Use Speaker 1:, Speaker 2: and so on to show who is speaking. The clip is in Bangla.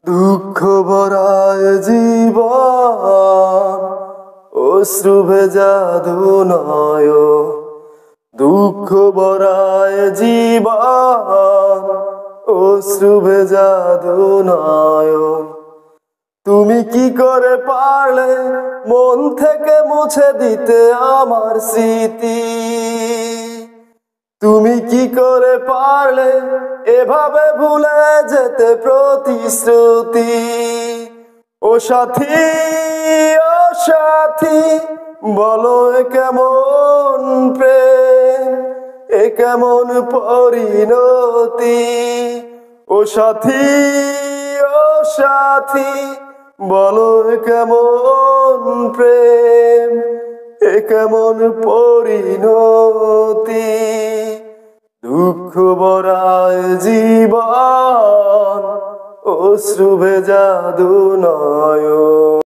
Speaker 1: দুঃখ ভরায় জীবন, অশ্রু ভেজা নয়ন। দুঃখ ভরায় জীবন, অশ্রু ভেজা নয়ন। তুমি কি করে পারলে মন থেকে মুছে দিতে আমার স্মৃতি? তুমি কি করে পারলে এভাবে ভুলে যেতে প্রতিশ্রুতি? ও সাথী, ও সাথী, বলো এ কেমন প্রেম, এ কেমন পরিণতি? ও সাথী, ও সাথী, বলো এ কেমন প্রেম, এ কেমন পরিণতি? দুঃখ ভরায় জীবন, অশ্রু ভেজা নয়ন।